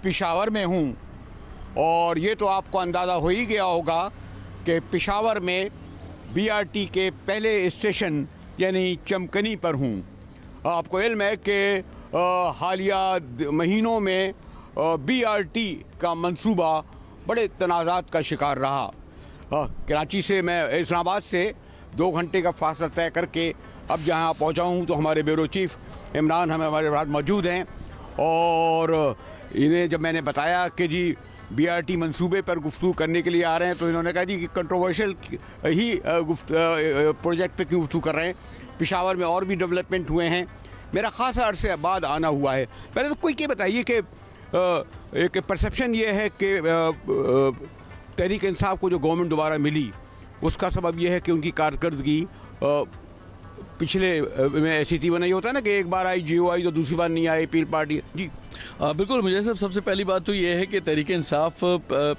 पेशावर में हूँ और ये तो आपको अंदाज़ा हो ही गया होगा कि पेशावर में बीआरटी के पहले स्टेशन यानी चमकनी पर हूँ। आपको इल्म है कि हालिया महीनों में बीआरटी का मंसूबा बड़े तनाज़ात का शिकार रहा। कराची से मैं इस्लामाबाद से 2 घंटे का फासला तय करके अब जहाँ पहुँचा हूँ तो हमारे ब्यूरो चीफ इमरान हमारे साथ मौजूद हैं और इन्हें जब मैंने बताया कि जी बीआरटी मंसूबे पर गुफ्तगू करने के लिए आ रहे हैं तो इन्होंने कहा जी कि कंट्रोवर्शियल ही प्रोजेक्ट पे क्यों गुफ्तगू कर रहे हैं, पेशावर में और भी डेवलपमेंट हुए हैं। मेरा ख़ासा अरसे बाद आना हुआ है। पहले तो कोई ये बताइए कि एक परसेप्शन ये है कि तहरीक इंसाफ को जो गवर्नमेंट दोबारा मिली उसका सबब यह है कि उनकी कारकर्दगी पिछले में ऐसी थी। वो नहीं होता ना कि एक बार आई जीओ आई तो दूसरी बार नहीं आई पीर पार्टी। जी बिल्कुल, मुझे सबसे पहली बात तो ये है कि तहरीक इंसाफ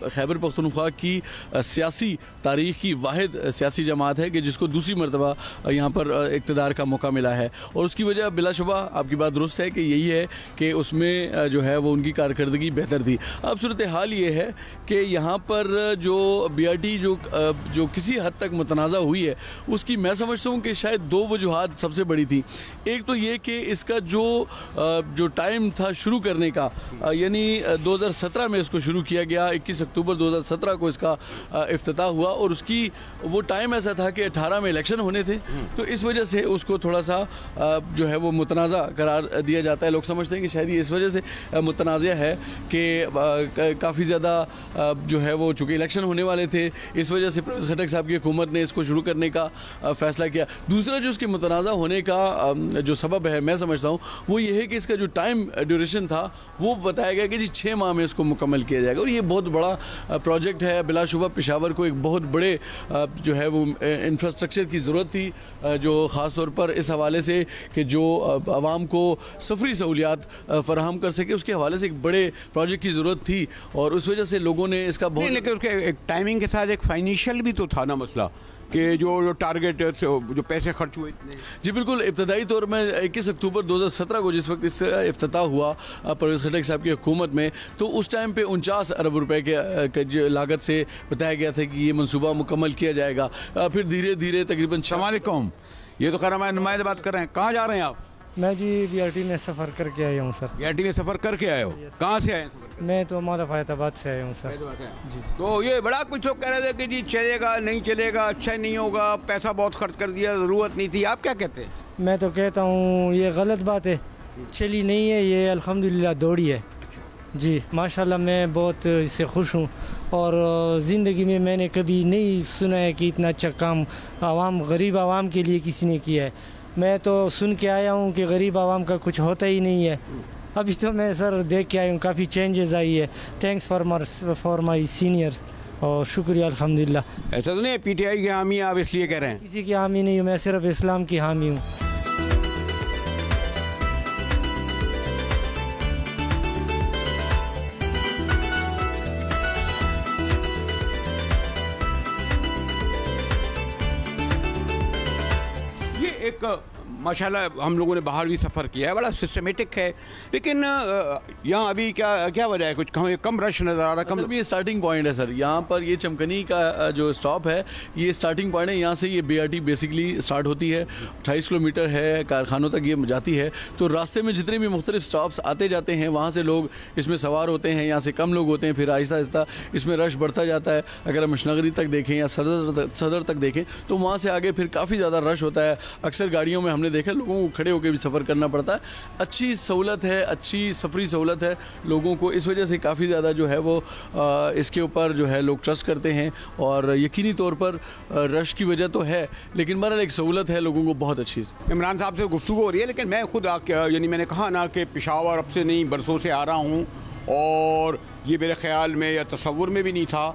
खैबर पख्तूनख्वा की सियासी तारीख़ की वाहिद सियासी जमात है कि जिसको दूसरी मरतबा यहाँ पर इक़्तिदार का मौका मिला है और उसकी वजह बिलाशुबा आपकी बात दुरुस्त है कि यही है कि उसमें जो है वो उनकी कारकर्दगी बेहतर थी। अब सूरत हाल ये है कि यहाँ पर जो बीआरटी जो किसी हद तक मुतनाज़ा हुई है उसकी मैं समझता हूँ कि शायद 2 वजूहात सबसे बड़ी थी। एक तो ये कि इसका जो टाइम था शुरू करने का, यानी 2017 में इसको शुरू किया गया, 21 अक्टूबर 2017 को इसका इफ्तिताह हुआ और उसकी वो टाइम ऐसा था कि 18 में इलेक्शन होने थे तो इस वजह से उसको थोड़ा सा जो है वो मुतनाज़ा करार दिया जाता है। लोग समझते हैं कि शायद ये इस वजह से मुतनाज़ा है कि काफ़ी ज़्यादा जो है वो चूँकि इलेक्शन होने वाले थे इस वजह से परवेज़ खटक साहब की हुकूमत ने इसको शुरू करने का फ़ैसला किया। दूसरा जो इसके मुतनाज़ा होने का जो सबब है मैं समझता हूँ वो ये है कि इसका जो टाइम ड्यूरेशन था वो बताया गया कि जी 6 माह में इसको मुकम्मल किया जाएगा और ये बहुत बड़ा प्रोजेक्ट है। बिलाशुबा पेशावर को एक बहुत बड़े जो है वो इंफ्रास्ट्रक्चर की ज़रूरत थी, जो ख़ास तौर पर इस हवाले से कि जो आवाम को सफरी सहूलियात फ़राहम कर सके उसके हवाले से एक बड़े प्रोजेक्ट की ज़रूरत थी और उस वजह से लोगों ने इसका बहुत लेकिन उसके एक टाइमिंग के साथ एक फाइनेंशियल भी तो था ना मसला कि जो टारगेट जो पैसे खर्च हुए इतने। जी बिल्कुल, इब्तदाई तौर में 21 अक्टूबर 2017 को जिस वक्त इसका इफ्तिताह हुआ परवेज़ खटक साहब की हुकूमत में तो उस टाइम पे 49 अरब रुपए के लागत से बताया गया था कि ये मंसूबा मुकम्मल किया जाएगा। फिर धीरे धीरे तकरीबन अस्सलामुअलैकुम, ये तो खैर हमारे नुमाइंदे बात कर रहे हैं। कहाँ जा रहे हैं आप? मैं जी बीआरटी में सफ़र करके आया हूँ सर। बीआरटी में सफ़र करके आए हो? कहाँ से आए हैं? मैं तो हमारा फ़ैज़ाबाद से आया हूँ सर। जी। तो ये बड़ा कुछ लोग कह रहे थे कि जी चलेगा नहीं चलेगा, अच्छा नहीं होगा, पैसा बहुत खर्च कर दिया, ज़रूरत नहीं थी। आप क्या कहते हैं? मैं तो कहता हूँ ये गलत बात है, चली नहीं है, ये अल्हम्दुलिल्लाह दौड़ी है। जी माशाल्लाह, मैं बहुत इससे खुश हूँ और ज़िंदगी में मैंने कभी नहीं सुना है कि इतना अच्छा काम गरीब आवाम के लिए किसी ने किया है। मैं तो सुन के आया हूँ कि गरीब आवाम का कुछ होता ही नहीं है। अभी तो मैं सर देख के आया हूँ, काफ़ी चेंजेस आई है। थैंक्स फॉर माई सीनियर्स और शुक्रिया अल्हम्दुलिल्लाह। ऐसा तो नहीं है पीटीआई की हामी आप इसलिए कह रहे हैं? किसी की हामी नहीं हूँ, मैं सिर्फ इस्लाम की हामी हूँ। ये एक माशाल्लाह हम लोगों ने बाहर भी सफ़र किया है, बड़ा सिस्टमेटिक है, लेकिन यहाँ अभी क्या वजह है? कुछ कम रश नज़र आ रहा है? कम ये स्टार्टिंग पॉइंट है सर। यहाँ पर ये चमकनी का जो स्टॉप है ये स्टार्टिंग पॉइंट है। यहाँ से ये बीआरटी बेसिकली स्टार्ट होती है, 28 किलोमीटर है, कारखानों तक ये जाती है। तो रास्ते में जितने भी मुख्तलिफ स्टॉप्स आते जाते हैं वहाँ से लोग इसमें सवार होते हैं, यहाँ से कम लोग होते हैं, फिर आहिस्ता आहिस्ता इसमें रश बढ़ता जाता है। अगर हम मशनगरी तक देखें या सदर तक देखें तो वहाँ से आगे फिर काफ़ी ज़्यादा रश होता है। अक्सर गाड़ियों में हमने देखा लोगों को खड़े होकर भी सफ़र करना पड़ता है। अच्छी सहूलत है, अच्छी सफरी सहूलत है लोगों को, इस वजह से काफ़ी ज़्यादा जो है वो इसके ऊपर जो है लोग ट्रस्ट करते हैं और यकीनी तौर पर रश की वजह तो है लेकिन बहरहाल एक सहूलत है लोगों को बहुत अच्छी। इमरान साहब से गुफ्तगू हो रही है लेकिन मैं खुद यानी मैंने कहा ना कि पेशावर अब से नहीं बरसों से आ रहा हूँ और ये मेरे ख्याल में या तसव्वुर में भी नहीं था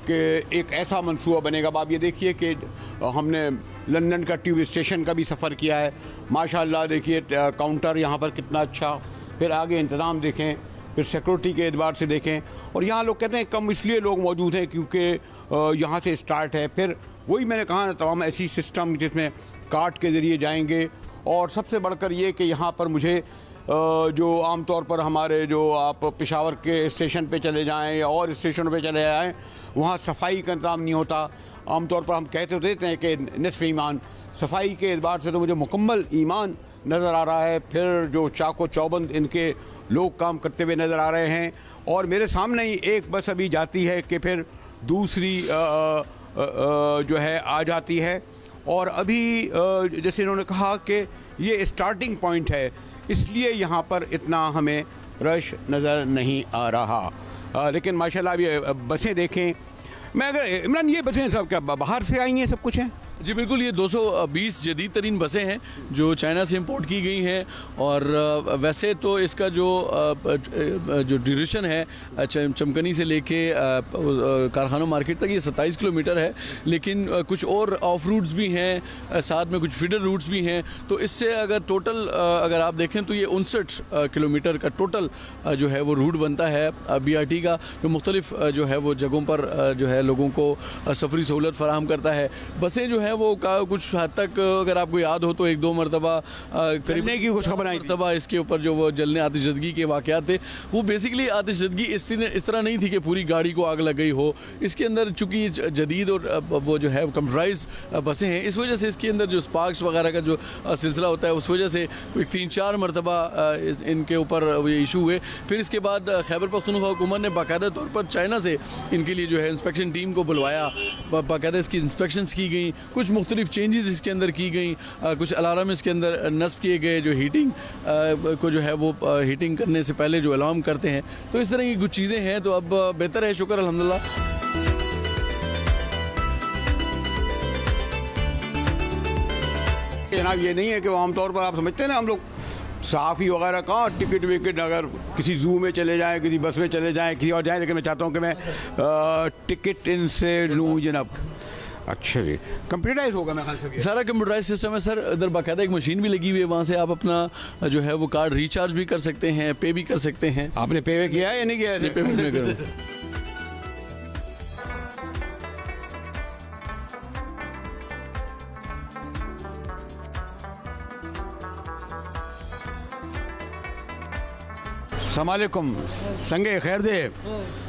कि एक ऐसा मंसूबा बनेगा। अब आप ये देखिए कि हमने लंदन का ट्यूब स्टेशन का भी सफ़र किया है, माशाल्लाह देखिए काउंटर यहाँ पर कितना अच्छा, फिर आगे इंतज़ाम देखें, फिर सिक्योरिटी के एतबार से देखें। और यहाँ लोग कहते हैं कम इसलिए लोग मौजूद हैं क्योंकि यहाँ से स्टार्ट है। फिर वही मैंने कहा ना तमाम ऐसी सिस्टम जिसमें कार्ट के ज़रिए जाएंगे और सबसे बढ़कर ये कि यहाँ पर मुझे जो आमतौर पर हमारे जो आप पेशावर के स्टेशन पे चले जाएं या और स्टेशनों पे चले जाएं, वहाँ सफाई का इंतज़ाम नहीं होता। आमतौर पर हम कहते देते हैं कि निस्फ़ ईमान, सफाई के एतबार से तो मुझे मुकम्मल ईमान नज़र आ रहा है। फिर जो चाको चौबंद इनके लोग काम करते हुए नज़र आ रहे हैं, और मेरे सामने ही एक बस अभी जाती है कि फिर दूसरी जो है आ जाती है। और अभी जैसे इन्होंने कहा कि ये स्टार्टिंग पॉइंट है, इसलिए यहाँ पर इतना हमें रश नज़र नहीं आ रहा। लेकिन माशाल्लाह ये बसें देखें। मैं अगर इमरान, ये बसें सब क्या बाहर से आई हैं, सब कुछ हैं? जी बिल्कुल, ये 220 जदीद तरीन बसें हैं जो चाइना से इंपोर्ट की गई हैं। और वैसे तो इसका जो ड्यूरेशन है चमकनी से लेके कारखाना मार्केट तक, ये 27 किलोमीटर है। लेकिन कुछ और ऑफ रूट्स भी हैं, साथ में कुछ फीडर रूट्स भी हैं। तो इससे अगर टोटल अगर आप देखें तो ये 59 किलोमीटर का टोटल जो है वो रूट बनता है BRT का, जो मुख्तलिफ जो है वो जगहों पर जो है लोगों को सफरी सहूलत फराहम करता है। बसें जो है वो कुछ हद तक, अगर आपको याद हो तो 1-2 मरतबा करीब की कुछ खबर आई मरतबा इसके ऊपर जो वो जलने आतिशदगी के वाक़यात थे, वो बेसिकली आतिशदगी इस तरह नहीं थी कि पूरी गाड़ी को आग लग गई हो। इसके अंदर चूँकि जदीद और वो जो है कंप्यूटराइज बसें हैं, इस वजह से इसके अंदर जो स्पार्क्स वगैरह का जो सिलसिला होता है, उस वजह से 3-4 मरतबा इनके ऊपर ये इशू हुए। फिर इसके बाद खैबर पख्तूनख्वा हुकूमत ने बाकायदा तौर पर चाइना से इनके लिए जो है इंस्पेक्शन टीम को बुलवाया, बाकायदा इसकी इंस्पेक्शंस की गई, कुछ मुख्तलिफ चेंजेस इसके अंदर की गई, कुछ अलार्म इसके अंदर नस्ब किए गए जो हीटिंग को जो है वो हीटिंग करने से पहले जो अलार्म करते हैं। तो इस तरह की कुछ चीज़ें हैं। तो अब बेहतर है, शुक्र अल्हम्दुलिल्लाह। जनाब, ये नहीं है कि वो आमतौर पर आप समझते हैं ना, हम लोग साफ़ी वगैरह कहाँ टिकट विकट, अगर किसी जू में चले जाएं, किसी बस में चले जाएं, किसी और जाएं, लेकिन मैं चाहता हूँ कि मैं टिकट इनसे लूँ जनाब। अच्छा जी, कंप्यूटराइज होगा मैं ख्याल से? सारा कंप्यूटराइज सिस्टम है सर। इधर बाकायदा एक मशीन भी लगी हुई है, वहाँ से आप अपना जो है वो कार्ड रिचार्ज भी कर सकते हैं, पे भी कर सकते हैं। आपने पे किया है या नहीं किया है? पेमेंट में करूँ। अस्सलामुअलैकुम, संगे खैर दे,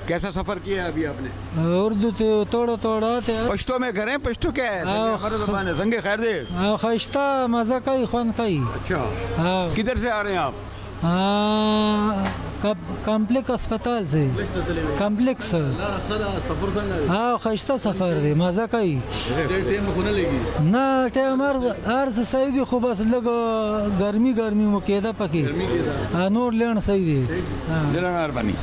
कैसा सफ़र किया अभी आपने? उर्दू तो थोड़ा थोड़ा आते हैं। पश्तो में करें, पश्तो क्या है? संगे खैर दे, खश्ता मज़ा कई खान कई। अच्छा, किधर से आ रहे हैं आप? कॉम्प्लेक्स अस्पताल से। कॉम्प्लेक्स हाँ, खश्ता सफ़र दे, मज़ा कई ना टाइम अर्ज सही दे, खूब बस लग गर्मी गर्मी मुकेदा पकी नोर लेन सही दे। मेहरबानी।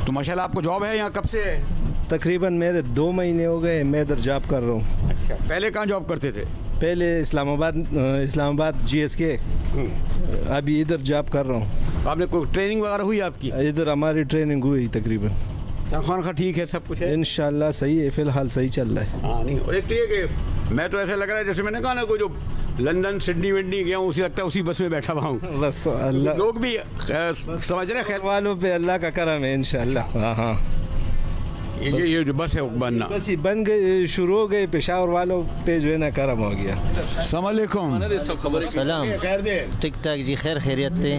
तो माशाल्लाह आपको जॉब है यहाँ कब से है? तकरीबन मेरे 2 महीने हो गए, मैं इधर जॉब कर रहा हूँ। अच्छा, पहले कहाँ जॉब करते थे? पहले इस्लामाबाद GSK, अभी इधर जॉब कर रहा हूँ। आपने कोई ट्रेनिंग वगैरह हुई आपकी? इधर हमारी ट्रेनिंग हुई तकरीबन। तनख्वाह का ठीक है, सब कुछ है इंशाल्लाह सही है, फ़िलहाल सही चल रहा है। हाँ नहीं, और एक तो ये कि मैं तो ऐसा लग रहा है जैसे मैंने कहा ना, कोई जो लंदन सिडनी विडनी गया हूँ, उसी लगता है उसी बस में बैठा हुआ हूँ। बस अल्लाह, लोग भी समझ रहे हैं, खैर वालों पे अल्लाह का करम है इंशाल्लाह। हाँ हाँ, ये जो बस है बनना बस ये बन गई, शुरू हो गई, पेशावर वालों पे जो है ना करम हो गया। अस्सलामुअलैकुम। सलाम, ठीक ठाक जी, खैर खैरियत थे।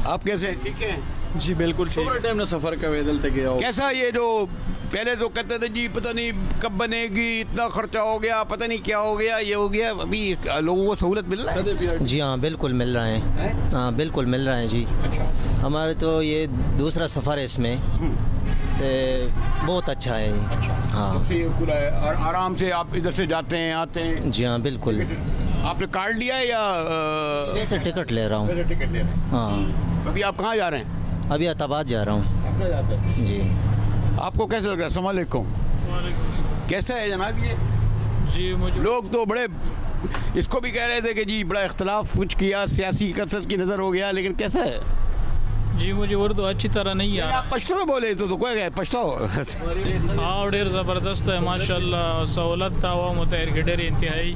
आप कैसे? ठीक है जी बिल्कुल। छोटे टाइम ना सफ़र का वेदल तक गया। कैसा ये जो पहले तो कहते थे जी पता नहीं कब बनेगी, इतना खर्चा हो गया, पता नहीं क्या हो गया, ये हो गया, अभी लोगों को सहूलत मिल रहा है? जी हाँ, बिल्कुल मिल रहा है। हाँ बिल्कुल मिल रहा है जी। अच्छा, हमारे तो ये दूसरा सफ़र है इसमें, बहुत अच्छा है। अच्छा, हाँ पूरा है और आराम से आप इधर से जाते हैं आते हैं? जी हाँ बिल्कुल। आपने कार्ड लिया है या ऐसे टिकट ले रहा हूँ? टिकट ले रहे हैं। हाँ, अभी आप कहाँ जा रहे हैं? अभी अताबाद जा रहा हूँ। जाते हैं जी। आपको कैसा लग रहा है? अस्सलाम वालेकुम। कैसा है जनाब ये? जी मुझे लोग तो बड़े इसको भी कह रहे थे कि जी बड़ा इख्तलाफ कुछ किया, सियासी कसरत की नज़र हो गया, लेकिन कैसा है? जी मुझे उर्दू अच्छी तरह नहीं आ रहा। आप पश्तो में बोले तो कोई गए पश्तो? हाँ, ढेर ज़बरदस्त है माशाल्लाह, सहूलत था वो मुतहर की ढेर इंतहाई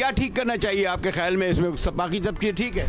क्या ठीक करना चाहिए आपके ख्याल में इसमें? सब बाकी सब चीज़ ठीक है.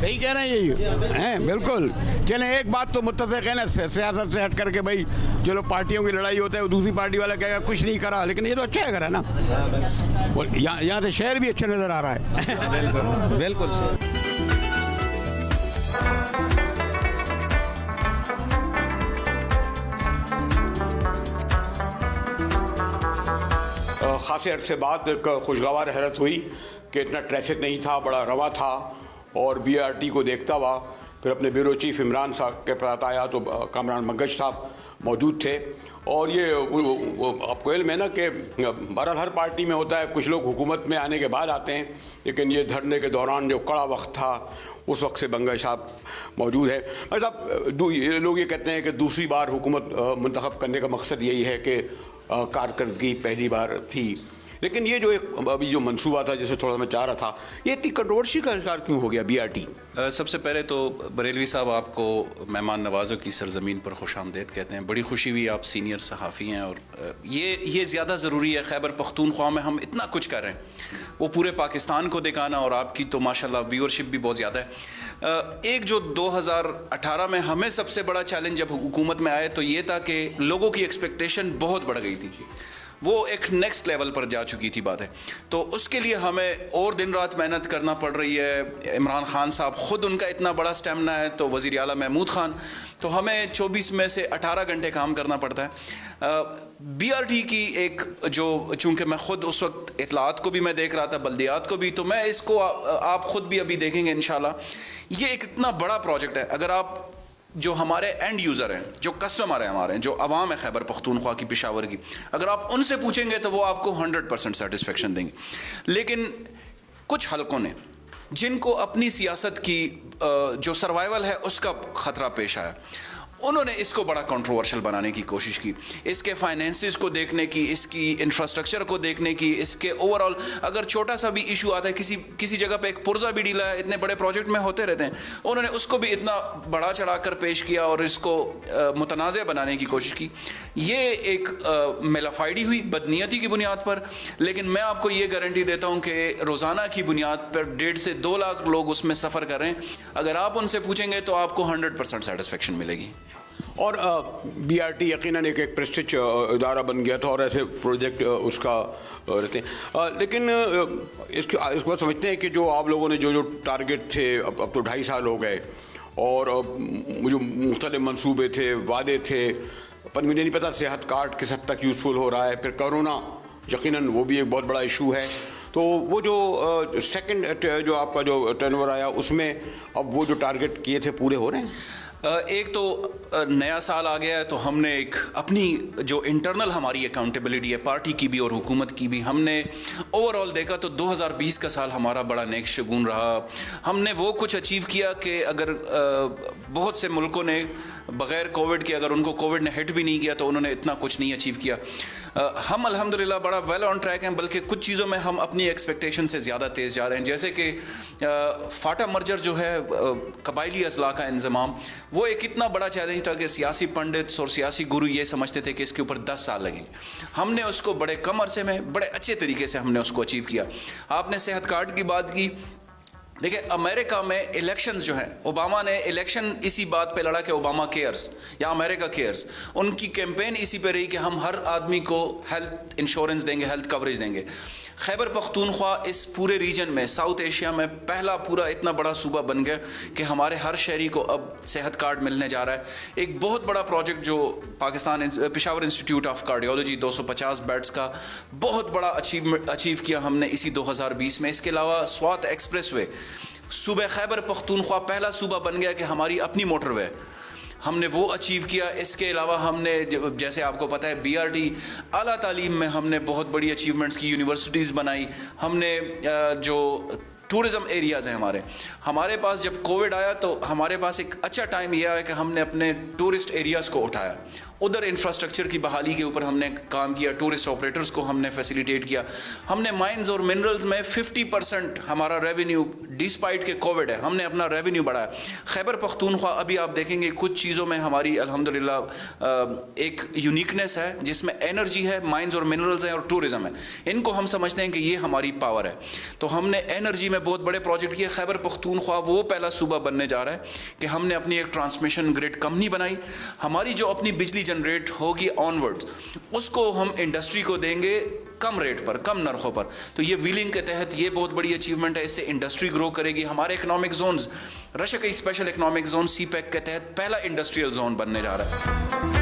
सही कह रहे हैं ये हैं बिल्कुल. चलें एक बात तो मुत्तफ़िक़ है ना सियासत से हट करके भाई चलो पार्टियों की लड़ाई होता है दूसरी पार्टी वाला कहेगा कुछ नहीं करा लेकिन ये तो अच्छा है करा ना. यहाँ से शहर भी अच्छा नज़र आ रहा है. बिल्कुल ख़ासे अरसे बाद एक खुशगवार हैरत हुई कि इतना ट्रैफिक नहीं था बड़ा रवा था और BRT को देखता हुआ फिर अपने ब्यूरो चीफ इमरान साहब के साथ आया तो कामरान मगज साहब मौजूद थे और ये आपको इल्म है ना कि बहरहाल हर पार्टी में होता है कुछ लोग हुकूमत में आने के बाद आते हैं लेकिन ये धरने के दौरान जो कड़ा वक्त था उस वक्त से बंगश साहब मौजूद है. मतलब लोग ये कहते हैं कि दूसरी बार हुकूमत मुंतखब करने का मकसद यही है कि कारकर्दगी पहली बार थी लेकिन ये जो एक अभी जो मंसूबा था जिसे थोड़ा मैं चाह रहा था ये इतनी कंट्रोवर्सी का शिकार क्यों हो गया BRT? सबसे पहले तो बरेलवी साहब आपको मेहमान नवाज़ों की सरजमीन पर खुशामदेद कहते हैं. बड़ी खुशी हुई आप सीनियर सहाफ़ी हैं और ये ज़्यादा ज़रूरी है. खैबर पख्तूनख्वा में हम इतना कुछ कर रहे हैं वो पूरे पाकिस्तान को दिखाना और आपकी तो माशाल्लाह व्यूअरशिप भी बहुत ज़्यादा है. एक जो 2018 में हमें सबसे बड़ा चैलेंज जब हुकूमत में आए तो ये था कि लोगों की एक्सपेक्टेशन बहुत बढ़ गई थी वो एक नेक्स्ट लेवल पर जा चुकी थी बात है तो उसके लिए हमें और दिन रात मेहनत करना पड़ रही है. इमरान खान साहब ख़ुद उनका इतना बड़ा स्टेमिना है तो वज़ीर आला महमूद खान तो हमें 24 में से 18 घंटे काम करना पड़ता है. BRT की एक जो चूँकि मैं ख़ुद उस वक्त इतलात को भी मैं देख रहा था बल्दियात को भी तो मैं इसको आप ख़ुद भी अभी देखेंगे इंशाल्लाह. ये एक इतना बड़ा प्रोजेक्ट है. अगर आप जो हमारे एंड यूज़र हैं जो कस्टमर हैं हमारे जो अवाम है खैबर पख्तूनख्वा की पेशावर की अगर आप उनसे पूछेंगे तो वो आपको 100% सेटिस्फेक्शन देंगे. लेकिन कुछ हलकों ने जिनको अपनी सियासत की जो सर्वाइवल है उसका ख़तरा पेश आया उन्होंने इसको बड़ा कंट्रोवर्शियल बनाने की कोशिश की. इसके फाइनेंसेस को देखने की इसकी इंफ्रास्ट्रक्चर को देखने की इसके ओवरऑल अगर छोटा सा भी इशू आता है किसी जगह पे एक पुर्जा भी डीला है इतने बड़े प्रोजेक्ट में होते रहते हैं उन्होंने उसको भी इतना बढ़ा चढ़ा कर पेश किया और इसको मुतनाज़ बनाने की कोशिश की. ये एक मेलाफाइडी हुई बदनीयती की बुनियाद पर लेकिन मैं आपको ये गारंटी देता हूँ कि रोज़ाना की बुनियाद पर 1.5 से 2 लाख लोग उसमें सफ़र कर रहे हैं. अगर आप उनसे पूछेंगे तो आपको 100% सेटिस्फेक्शन मिलेगी. और BRT यकीनन एक प्रेस्टीज इदारा बन गया था और ऐसे प्रोजेक्ट उसका रहते हैं लेकिन इसके बाद समझते हैं कि जो आप लोगों ने जो टारगेट थे अब तो 2.5 साल हो गए और जो मुख्तलिफ मंसूबे थे वादे थे पर मुझे नहीं पता सेहत कार्ड किस हद तक यूज़फुल हो रहा है. फिर कोरोना यकीनन वो भी एक बहुत बड़ा इशू है तो वो जो सेकंड जो आपका जो टर्नओवर आया उसमें अब वो जो टारगेट किए थे पूरे हो रहे हैं. एक तो नया साल आ गया है तो हमने एक अपनी जो इंटरनल हमारी अकाउंटेबिलिटी है पार्टी की भी और हुकूमत की भी हमने ओवरऑल देखा तो 2020 का साल हमारा बड़ा नेक शगुन रहा. हमने वो कुछ अचीव किया कि अगर बहुत से मुल्कों ने बग़ैर कोविड के अगर उनको कोविड ने हिट भी नहीं किया तो उन्होंने इतना कुछ नहीं अचीव किया. हम अल्हम्दुलिल्लाह बड़ा वेल ऑन ट्रैक हैं बल्कि कुछ चीज़ों में हम अपनी एक्सपेक्टेशन से ज़्यादा तेज़ जा रहे हैं. जैसे कि फाटा मर्जर जो है कबायली अजला का इंज़माम वो एक इतना बड़ा चैलेंज था कि सियासी पंडित और सियासी गुरु ये समझते थे कि इसके ऊपर 10 साल लगेंगे. हमने उसको बड़े कम अरसे में बड़े अच्छे तरीके से हमने उसको अचीव किया. आपने सेहत कार्ड की बात की देखिए, अमेरिका में इलेक्शंस जो हैं, ओबामा ने इलेक्शन इसी बात पे लड़ा कि ओबामा केयर्स या अमेरिका केयर्स। उनकी कैंपेन इसी पे रही कि हम हर आदमी को हेल्थ इंश्योरेंस देंगे, हेल्थ कवरेज देंगे। खैबर पख्तूनख्वा इस पूरे रीजन में, साउथ एशिया में पहला पूरा इतना बड़ा सूबा बन गया कि हमारे हर शहरी को अब सेहत कार्ड मिलने जा रहा है। एक बहुत बड़ा प्रोजेक्ट जो Pakistan Peshawar institute of cardiology 250 beds का बहुत बड़ा अचीव किया हमने इसी 2020 में। इसके अलावा स्वात एक्सप्रेसवे, सूबे खैबर पख्तूनख्वा पहला सूबा बन गया कि हमारी अपनी मोटरवे, हमने वो अचीव किया। इसके अलावा हमने, जैसे आपको पता है, BRT आला तालीम में हमने बहुत बड़ी अचीवमेंट्स की, यूनिवर्सिटीज़ बनाई हमने। जो टूरिज़म एरियाज़ हैं हमारे पास, जब कोविड आया तो हमारे पास एक अच्छा टाइम यह आया कि हमने अपने टूरिस्ट एरियाज़ को उठाया, उधर इंफ्रास्ट्रक्चर की बहाली के ऊपर हमने काम किया, टूरिस्ट ऑपरेटर्स को हमने फैसिलिटेट किया। हमने माइंस और मिनरल्स में 50% हमारा रेवेन्यू, डिस्पाइट के कोविड है, हमने अपना रेवेन्यू बढ़ाया। खैबर पख्तूनख्वा अभी आप देखेंगे कुछ चीज़ों में हमारी अल्हम्दुलिल्लाह एक यूनिकनेस है, जिसमें एनर्जी है, माइंस और मिनरल्स हैं और टूरिज़म है। इनको हम समझते हैं कि ये हमारी पावर है। तो हमने एनर्जी में बहुत बड़े प्रोजेक्ट किए। खैबर पख्तूनख्वा वो पहला सूबा बनने जा रहा है कि हमने अपनी एक ट्रांसमिशन ग्रिड कंपनी बनाई। हमारी जो अपनी बिजली जनरेट होगी ऑनवर्ड्स, उसको हम इंडस्ट्री को देंगे कम रेट पर, कम नरखों पर। तो ये व्हीलिंग के तहत ये बहुत बड़ी अचीवमेंट है। इससे इंडस्ट्री ग्रो करेगी। हमारे इकोनॉमिक जोन्स, रशिया का स्पेशल इकोनॉमिक जोन CPEC के तहत पहला इंडस्ट्रियल जोन बनने जा रहा है।